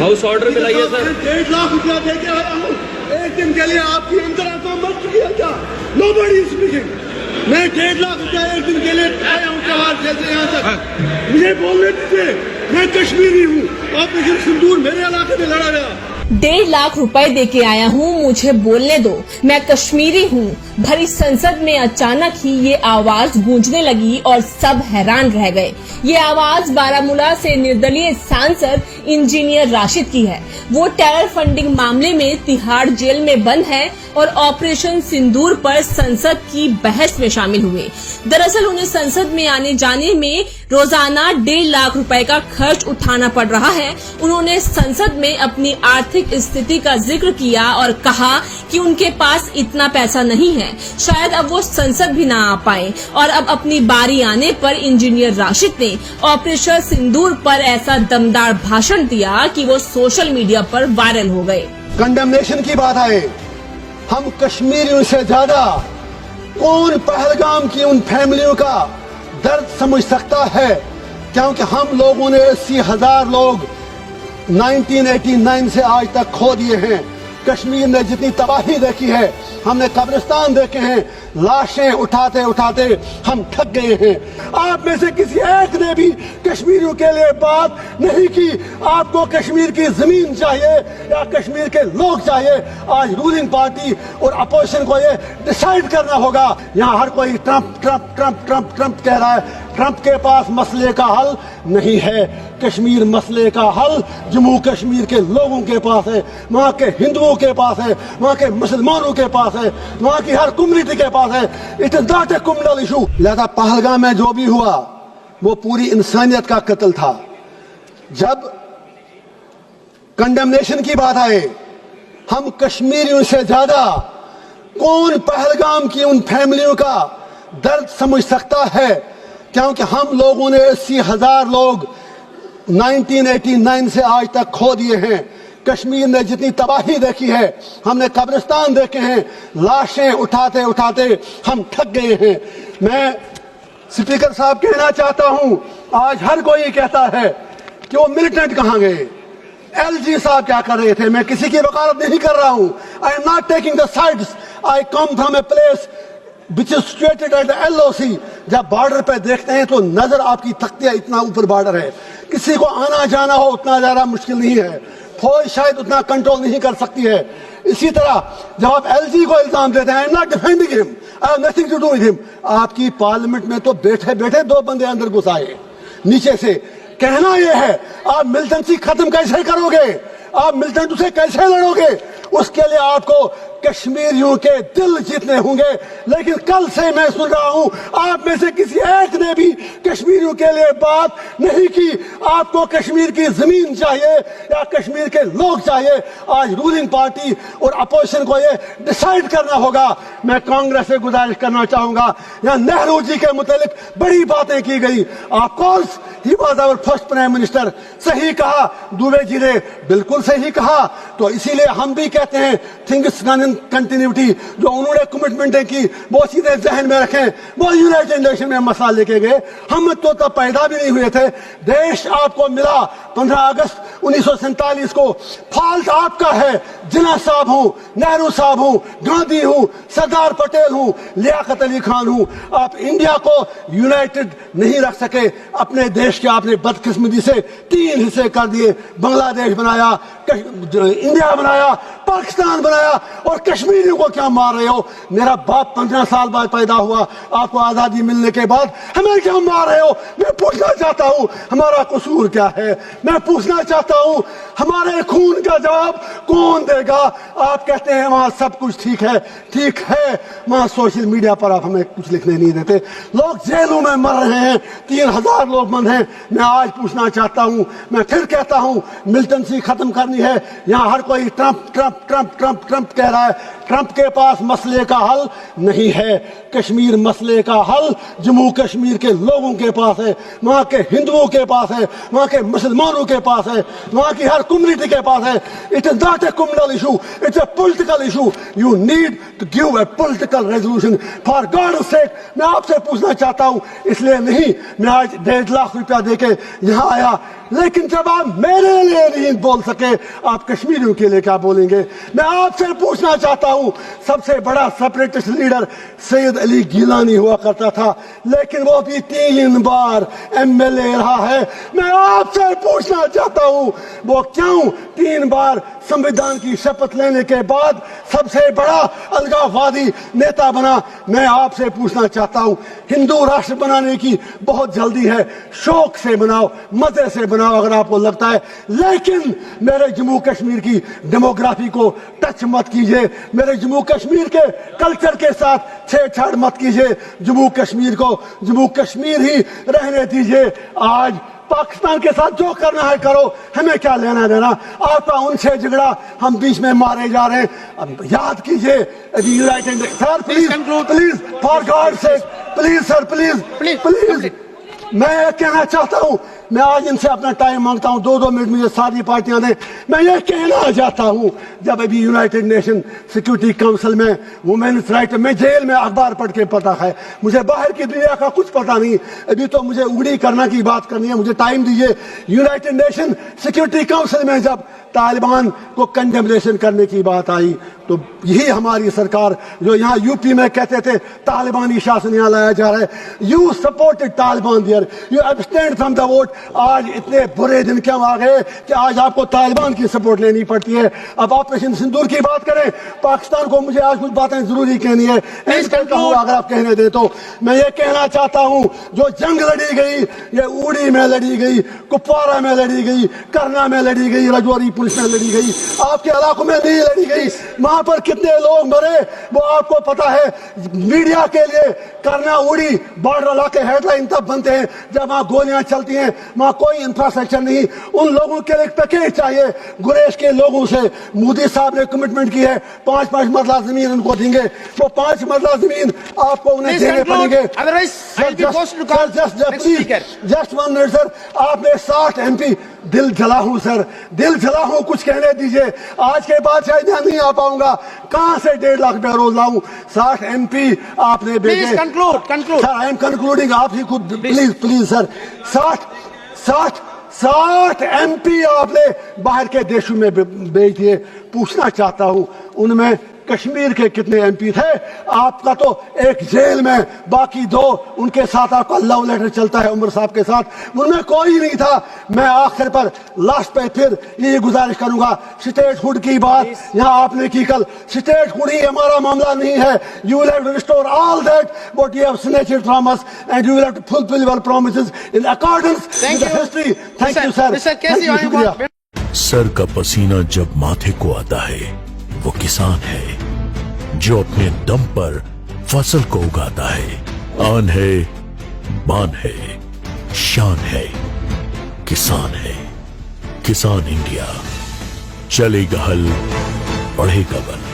House order पे लाइए sir. 1.5 lakh रुपया दे के आया हूँ एक दिन के लिए। आपकी इंदिरा को मत किया क्या? Nobody is speaking. मैं 1.5 लाख रुपया एक दिन के लिए आया हूँ जवाहर से यहाँ तक। मुझे बोलने दीजिए, मैं कश्मीरी हूँ। ऑपरेशन सिंदूर मेरे इलाके में लड़ा गया। 1.5 लाख रुपए देके आया हूँ, मुझे बोलने दो, मैं कश्मीरी हूँ। भरी संसद में अचानक ही ये आवाज गूंजने लगी और सब हैरान रह गए। ये आवाज बारामूला से निर्दलीय सांसद इंजीनियर राशिद की है। वो टेरर फंडिंग मामले में तिहाड़ जेल में बंद है और ऑपरेशन सिंदूर पर संसद की बहस में शामिल हुए। दरअसल उन्हें संसद में आने जाने में रोजाना 1.5 लाख रुपए का खर्च उठाना पड़ रहा है। उन्होंने संसद में अपनी आर्थिक स्थिति का जिक्र किया और कहा कि उनके पास इतना पैसा नहीं है, शायद अब वो संसद भी ना आ पाए। और अब अपनी बारी आने पर इंजीनियर राशिद ने ऑपरेशन सिंदूर पर ऐसा दमदार भाषण दिया कि वो सोशल मीडिया पर वायरल हो गए। कंडेमनेशन की बात आए, हम कश्मीरियों से ज्यादा कौन पहलगाम की उन फैमिलियों का दर्द समझ सकता है? क्योंकि हम लोगों ने 80,000 लोग 1989 से आज तक खो दिए हैं। कश्मीर ने जितनी तबाही देखी है, हमने कब्रिस्तान देखे हैं, लाशें उठाते उठाते हम थक गए हैं। आप में से किसी एक ने भी कश्मीरियों के लिए बात नहीं की। आपको कश्मीर की जमीन चाहिए या कश्मीर के लोग चाहिए? आज रूलिंग पार्टी और अपोजिशन को ये डिसाइड करना होगा। यहाँ हर कोई Trump Trump Trump Trump Trump कह रहा है। ट्रंप के पास मसले का हल नहीं है। कश्मीर मसले का हल जम्मू कश्मीर के लोगों के पास है, वहाँ के हिंदुओं के पास है, वहाँ के मुसलमानों के पास है, वहाँ की हर कम्युनिटी के पास है। It is not a communal issue. लिहाजा पहलगाम में जो भी हुआ वो पूरी इंसानियत का कत्ल था। जब कंडेमनेशन की बात आए, हम कश्मीरियों से ज्यादा कौन पहलगाम की उन फैमिलियों का दर्द समझ सकता है? क्योंकि हम लोगों ने 80,000 लोग 1989 से आज तक खो दिए हैं। कश्मीर ने जितनी तबाही देखी है, हमने कब्रिस्तान देखे हैं, लाशें उठाते उठाते हम थक गए हैं। मैं स्पीकर साहब कहना चाहता हूं, आज हर कोई कहता है कि वो मिलिटेंट कहां गए, एलजी साहब क्या कर रहे थे। मैं किसी की वकालत नहीं कर रहा हूं। आई am not taking the sides. I come from a place which is situated at the LOC। जब बॉर्डर पे देखते हैं तो नजर आपकी तख्तियां इतना ऊपर बॉर्डर है, किसी को आना जाना हो उतना ज्यादा मुश्किल नहीं है, फौज शायद उतना कंट्रोल नहीं कर सकती है। इसी तरह जब आप एलजी को इल्जाम देते हैं, I am not defending him, I have nothing to do with him. आपकी पार्लियामेंट में तो बैठे बैठे 2 बंदे अंदर घुस आए नीचे से। कहना यह है, आप मिलिटेंसी खत्म कैसे करोगे? आप मिलिटेंट से कैसे लड़ोगे? उसके लिए आपको कश्मीरियों के दिल जीतने होंगे। लेकिन कल से मैं सुन रहा हूं, आप में से किसी एक ने भी कश्मीरियों के लिए बात नहीं की। आपको कश्मीर की जमीन चाहिए या कश्मीर के लोग चाहिए? आज रूलिंग पार्टी और अपोजिशन को ये डिसाइड करना होगा। मैं कांग्रेस से गुजारिश करना चाहूंगा, यहाँ नेहरू जी के मुतालिक बड़ी बातें की गई। Of course he was our first prime minister. सही कहा दुबे जी ने, बिल्कुल सही कहा। तो इसीलिए हम भी कहते हैं थिंग्स कंटिन्यूटी, जो उन्होंने कमिटमेंटें की वो सीधे जहन में रखें। वो यूनाइटेड नेशन में मसला लेके गए, हम तो तब पैदा भी नहीं हुए थे। देश आपको मिला 15 अगस्त 1947 को। फॉल्ट आपका है। जिन्ना साहब हूं, नेहरू साहब हूं, गांधी हूं, सरदार पटेल हूं, लियाकत अली खान हूं। आप इंडिया को यूनाइटेड नहीं रख सके। अपने देश के आपने बदकिस्मती से 3 हिस्से कर दिए। बांग्लादेश बनाया, इंडिया बनाया, पाकिस्तान बनाया, और कश्मीरियों को क्या मार रहे हो? मेरा बाप 15 साल बाद पैदा हुआ, आपको आजादी मिलने के बाद हमें क्या मार रहे हो? मैं पूछना चाहता हूं हमारा कसूर क्या है? मैं पूछना चाहता हूं हमारे खून का जवाब कौन देगा? आप कहते हैं वहां सब कुछ ठीक है। ठीक है, वहां सोशल मीडिया पर आप हमें कुछ लिखने नहीं देते। लोग जेलों में मर रहे हैं, 3,000 लोग बंद हैं। मैं आज पूछना चाहता हूं, मैं फिर कहता हूं, मिलिटेंसी खत्म करनी है। यहाँ हर कोई Trump Trump Trump Trump Trump कह रहा है। ट्रंप के पास मसले का हल नहीं है। कश्मीर मसले का हल जम्मू कश्मीर के लोगों के पास है, वहाँ के हिंदुओं के पास है, वहाँ के मुसलमानों के पास है, वहाँ की हर कम्युनिटी के पास है। It is not a communal issue, it's a political issue. You need to give a political resolution for God sake. मैं आपसे पूछना चाहता हूँ, इसलिए नहीं मैं आज 1.5 लाख रुपया देके यहाँ आया, लेकिन जब आप मेरे लिए नहीं बोल सके, आप कश्मीरियों के लिए क्या बोलेंगे? मैं आपसे पूछना चाहता हूं, सबसे बड़ा सेपरेटिस्ट लीडर सैयद अली गिलानी हुआ करता था, लेकिन वो भी 3 बार एमएलए रहा है। मैं आपसे पूछना चाहता हूं, वो क्यों 3 बार संविधान की शपथ लेने के बाद सबसे बड़ा अलगाववादी नेता बना? मैं आपसे पूछना चाहता हूं, हिंदू राष्ट्र बनाने की बहुत जल्दी है, शौक से बनाओ, मजे से बनाओ अगर आपको लगता है, लेकिन मेरे जम्मू कश्मीर की डेमोग्राफी को टच मत कीजिए, मेरे जम्मू कश्मीर के कल्चर के साथ छेड़छाड़ मत कीजिए। जम्मू कश्मीर को जम्मू कश्मीर ही रहने दीजिए। आज पाकिस्तान के साथ जो करना है करो, हमें क्या लेना देना? आपका उनसे झगड़ा, हम बीच में मारे जा रहे हैं। अब याद कीजिए, United sir please please for God sec please sir please मैं कहना चाहता हूं, मैं आज इनसे अपना टाइम मांगता हूं, 2-2 मिनट मुझे सारी पार्टियां दें। मैं ये कहना चाहता हूं, जब अभी यूनाइटेड नेशन सिक्योरिटी काउंसिल में वुमेन्स राइट में जेल में अखबार पढ़ के पता है, मुझे बाहर की दुनिया का कुछ पता नहीं, अभी तो मुझे उगड़ी करना की बात करनी है, मुझे टाइम दीजिए। यूनाइटेड नेशन सिक्योरिटी काउंसिल में जब तालिबान को कंडेमनेशन करने की बात आई, तो यही हमारी सरकार जो यहाँ यूपी में कहते थे तालिबानी शासन यहाँ लाया जा रहा है, you supported Taliban there, you abstained from the vote. आज इतने बुरे दिन क्यों आ गए कि आज आपको तालिबान की सपोर्ट लेनी पड़ती है? अब ऑपरेशन सिंदूर की बात करें, पाकिस्तान को मुझे आज कुछ बातें जरूरी कहनी है, अगर आप कहने दें तो। मैं ये कहना चाहता हूँ, जो जंग लड़ी गई, ये उड़ी में लड़ी गई, कुपवारा में लड़ी गई, करना में लड़ी गई, रजौरी पुलिस में लड़ी गई, आपके इलाकों में नहीं लड़ी गई। वहां पर कितने लोग मरे वो आपको पता है। मीडिया के लिए करना उड़ी बॉर्डर इलाके हेडलाइन तब बनते हैं जब वहां गोलियां चलती हैं, वहां कोई इंफ्रास्ट्रक्चर नहीं। उन लोगों के लिए पैकेज चाहिए। गुरेश के लोगों से मोदी साहब ने कमिटमेंट की है, 5-5 मरला जमीन उनको देंगे, वो 5 मरला जमीन आपको उन्हें देने पड़ेंगे। जस्ट 1 मिनट सर, आपने 60 MP, दिल जला हूं सर, दिल जला हूं, कुछ कहने दीजिए। आज के बाद शायद यहाँ नहीं आ पाऊंगा, कहां से 1.5 लाख रुपया रोज लाऊं? 60 MP आपने भेजे। सर आई एम कंक्लूडिंग, आप ही खुद प्लीज सर। 60 MP आपने बाहर के देशों में भेज दिए। पूछना चाहता हूं, उनमें कश्मीर के कितने MP थे? आपका तो एक जेल में, बाकी 2 उनके साथ आपका लव लेटर चलता है उमर साहब के साथ, उनमें कोई नहीं था। मैं आखिर पर लास्ट पे फिर ये गुजारिश करूंगा, स्टेट हुड की बात यहाँ आपने की कल, स्टेट हुड ही हमारा मामला नहीं है। You will have to restore all that what you have snatched from us and you will have to fulfil your promises in accordance with the history. Thank you sir. Sir का पसीना जब माथे को आता है, वो किसान है जो अपने दम पर फसल को उगाता है। आन है, बान है, शान है, किसान है। किसान इंडिया, चलेगा हल, बढ़ेगा बल।